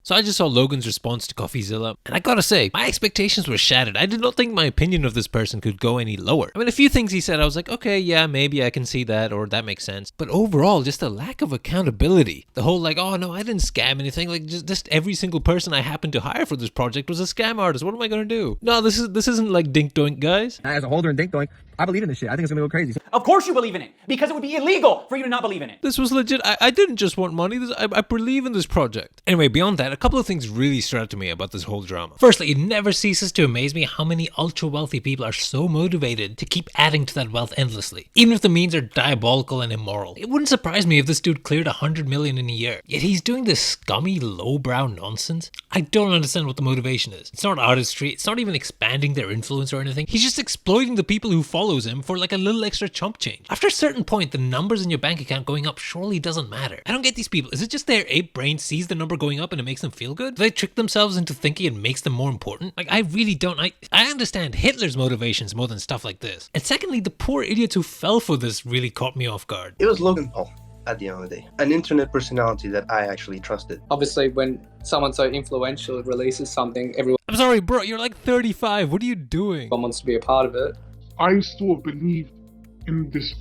So I just saw Logan's response to coffeezilla, and I gotta say, my expectations were shattered. I did not think my opinion of this person could go any lower. I mean, a few things he said, I was like, okay, yeah, maybe I can see that, or that makes sense. But overall, just a lack of accountability. The whole like, oh no, I didn't scam anything. Like just every single person I happened to hire for this project was a scam artist. What am I gonna do? No, this isn't like Dink Doink, guys. As a holder in Dink Doink, I believe in this shit. I think it's gonna go crazy. Of course you believe in it, because it would be illegal for you to not believe in it. This was legit. I didn't just want money. I believe in this project. Anyway, beyond that, a couple of things really stood out to me about this whole drama. Firstly, it never ceases to amaze me how many ultra wealthy people are so motivated to keep adding to that wealth endlessly, even if the means are diabolical and immoral. It wouldn't surprise me if this dude cleared 100 million in a year, yet he's doing this scummy, lowbrow nonsense. I don't understand what the motivation is. It's not artistry. It's not even expanding their influence or anything. He's just exploiting the people who follows him for like a little extra chump change. After a certain point, the numbers in your bank account going up surely doesn't matter. I don't get these people. Is it just their ape brain sees the number going up and it makes them feel good? Do they trick themselves into thinking it makes them more important? Like, I really don't. I understand Hitler's motivations more than stuff like this. And secondly, the poor idiots who fell for this really caught me off guard. It was Logan Paul at the end of the day. An internet personality that I actually trusted. Obviously, when someone so influential releases something, everyone I'm sorry, bro, you're like 35. What are you doing? wants to be a part of it. I still believe in this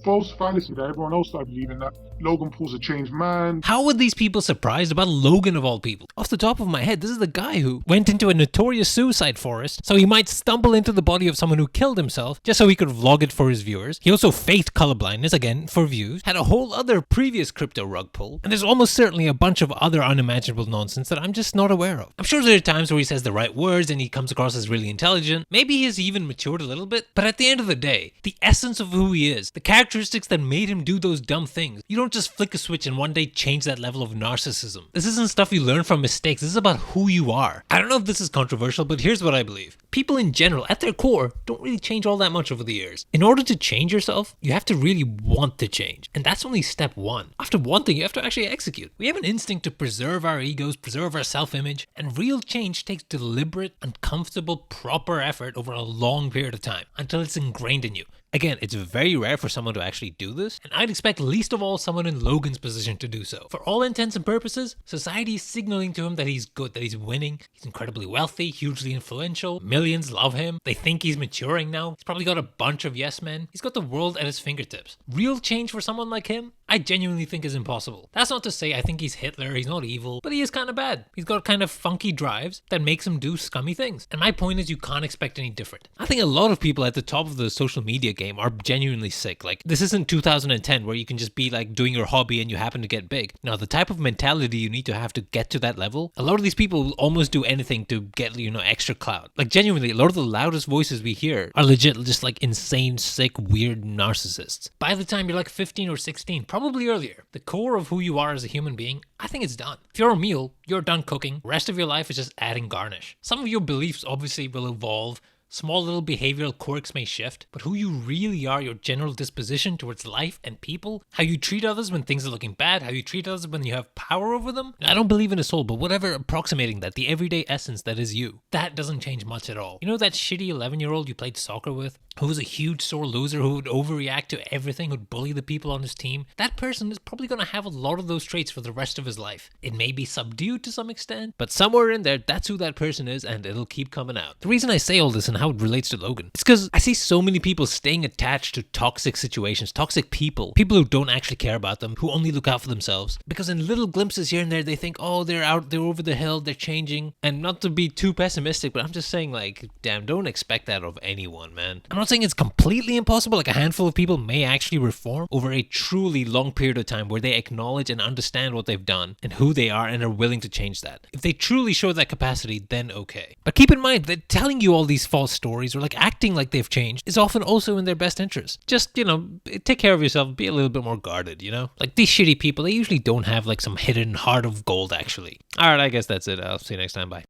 false fallacy that everyone else started believing, that Logan Paul's a changed man. How were these people surprised about Logan of all people? Off the top of my head, this is the guy who went into a notorious suicide forest so he might stumble into the body of someone who killed himself just so he could vlog it for his viewers. He also faked colorblindness, again, for views. Had a whole other previous crypto rug pull. And there's almost certainly a bunch of other unimaginable nonsense that I'm just not aware of. I'm sure there are times where he says the right words and he comes across as really intelligent. Maybe he has even matured a little bit. But at the end of the day, the essence of who he is, the characteristics that made him do those dumb things, you don't just flick a switch and one day change that level of narcissism. This isn't stuff you learn from mistakes. This is about who you are. I don't know if this is controversial, but here's what I believe. People in general, at their core, don't really change all that much over the years. In order to change yourself, you have to really want to change. And that's only step one. After wanting, you have to actually execute. We have an instinct to preserve our egos, preserve our self-image, and real change takes deliberate, uncomfortable, proper effort over a long period of time until it's ingrained in you. Again, it's very rare for someone to actually do this, and I'd expect least of all someone in Logan's position to do so. For all intents and purposes, society is signaling to him that he's good, that he's winning, he's incredibly wealthy, hugely influential, millions love him, they think he's maturing now, he's probably got a bunch of yes men, he's got the world at his fingertips. Real change for someone like him, I genuinely think is impossible. That's not to say I think he's Hitler, he's not evil, but he is kind of bad. He's got kind of funky drives that makes him do scummy things. And my point is you can't expect any different. I think a lot of people at the top of the social media game are genuinely sick. Like, this isn't 2010 where you can just be like doing your hobby and you happen to get big. Now, the type of mentality you need to have to get to that level, a lot of these people will almost do anything to get, extra clout. Like, genuinely, a lot of the loudest voices we hear are legit just like insane, sick, weird narcissists. By the time you're like 15 or 16, probably earlier, the core of who you are as a human being, I think it's done. If you're a meal, you're done cooking. The rest of your life is just adding garnish. Some of your beliefs obviously will evolve. Small little behavioral quirks may shift, but who you really are, your general disposition towards life and people, how you treat others when things are looking bad, how you treat others when you have power over them. I don't believe in a soul, but whatever approximating that, the everyday essence that is you, that doesn't change much at all. You know that shitty 11-year-old you played soccer with, who was a huge sore loser, who would overreact to everything, who'd bully the people on his team? That person is probably going to have a lot of those traits for the rest of his life. It may be subdued to some extent, but somewhere in there, that's who that person is, and it'll keep coming out. The reason I say all this and how it relates to Logan, it's because I see so many people staying attached to toxic situations, toxic people who don't actually care about them, who only look out for themselves, because in little glimpses here and there, they think, oh, they're over the hill, they're changing. And not to be too pessimistic, but I'm just saying, like, damn, don't expect that of anyone, man. I'm not saying it's completely impossible. Like, a handful of people may actually reform over a truly long period of time where they acknowledge and understand what they've done and who they are and are willing to change that. If they truly show that capacity, then okay. But keep in mind that telling you all these false stories or like acting like they've changed is often also in their best interest. Just, take care of yourself, be a little bit more guarded, Like, these shitty people, they usually don't have like some hidden heart of gold, actually. Alright, I guess that's it. I'll see you next time. Bye.